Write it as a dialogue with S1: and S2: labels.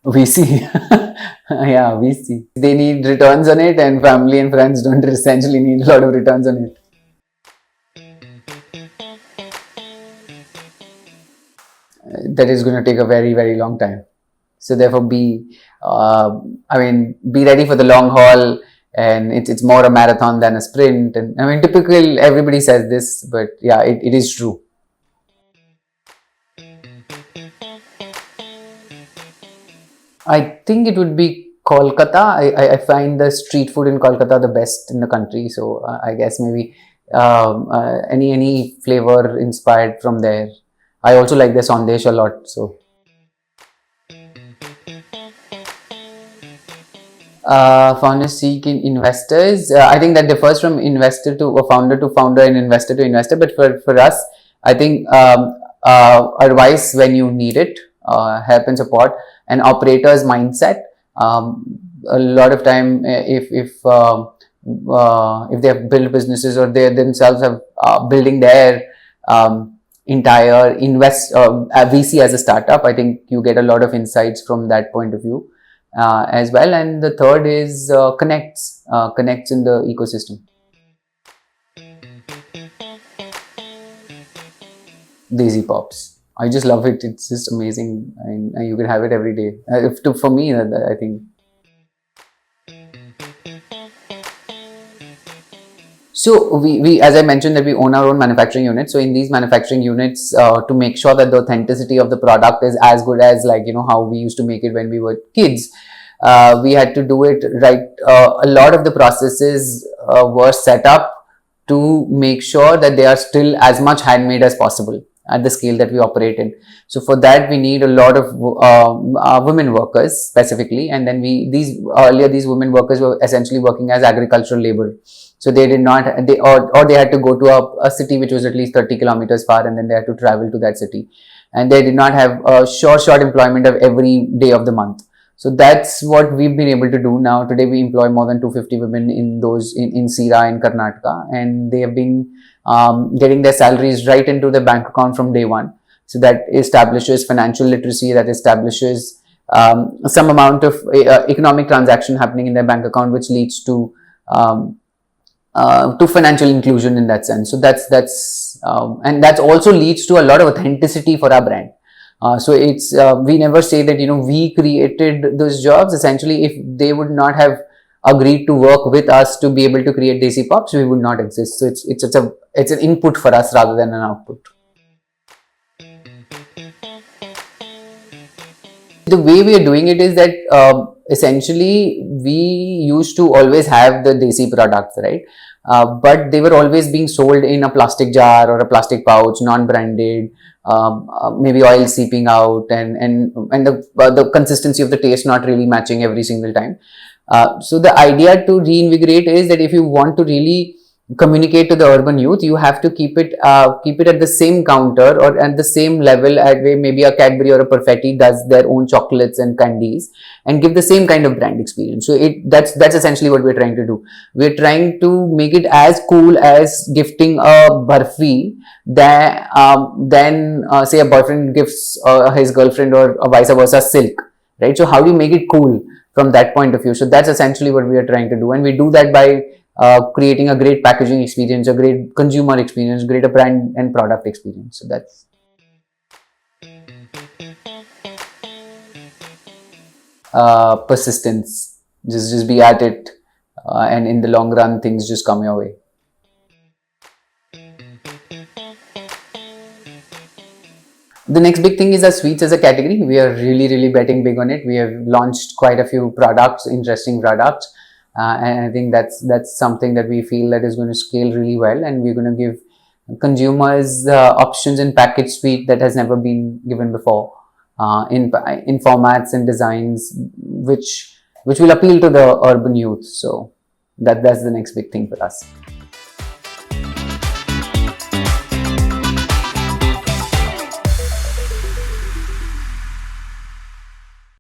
S1: VC. Yeah, VC. They need returns on it, and family and friends don't essentially need a lot of returns on it. That is going to take a very, very long time. So therefore, be ready for the long haul, and it's more a marathon than a sprint. And I mean, typical, everybody says this, but yeah, it is true. I think it would be Kolkata. I find the street food in Kolkata the best in the country. So I guess maybe any flavor inspired from there. I also like the sandesh a lot. So founders seek in investors. I think that differs from investor to founder to founder and investor to investor. But for us, I think advice when you need it, help and support, and operator's mindset. A lot of time, if they have built businesses or they themselves have building their entire VC as a startup, I think you get a lot of insights from that point of view as well. And the third is connects in the ecosystem. Daisy Pops. I just love it. It's just amazing, and you can have it every day. For me, I think. So we, as I mentioned, that we own our own manufacturing unit. So in these manufacturing units, to make sure that the authenticity of the product is as good as, like, how we used to make it when we were kids, we had to do it right. A lot of the processes were set up to make sure that they are still as much handmade as possible at the scale that we operate in. So for that, we need a lot of women workers specifically, and then these women workers were essentially working as agricultural labor. So they did not, or they had to go to a city which was at least 30 kilometers far, and then they had to travel to that city, and they did not have a short employment of every day of the month. So that's what we've been able to do now. Today, we employ more than 250 women in Sira in Karnataka, and they have been getting their salaries right into their bank account from day one. So that establishes financial literacy, that establishes some amount of economic transaction happening in their bank account, which leads to financial inclusion in that sense. So and that also leads to a lot of authenticity for our brand. So it's we never say that we created those jobs. Essentially, if they would not have agreed to work with us to be able to create Desi Pops, we would not exist. So it's an input for us rather than an output. The way we are doing it is that essentially we used to always have the Desi products, right? But they were always being sold in a plastic jar or a plastic pouch, non-branded, maybe oil seeping out, and the consistency of the taste not really matching every single time. So the idea to reinvigorate is that if you want to really communicate to the urban youth, you have to keep it at the same counter or at the same level at where maybe a Cadbury or a Perfetti does their own chocolates and candies, and give the same kind of brand experience. So that's essentially what we're trying to do. We're trying to make it as cool as gifting a barfi than say a boyfriend gifts his girlfriend, or vice versa silk, right? So how do you make it cool from that point of view? So that's essentially what we are trying to do, and we do that by creating a great packaging experience, a great consumer experience, greater brand and product experience. So that's persistence. Just be at it, and in the long run, things just come your way. The next big thing is our sweets as a category. We are really betting big on it. We have launched quite a few products, interesting products. And I think that's something that we feel that is going to scale really well, and we're going to give consumers options in packaged sweet that has never been given before, in formats and designs which will appeal to the urban youth. So that's the next big thing for us.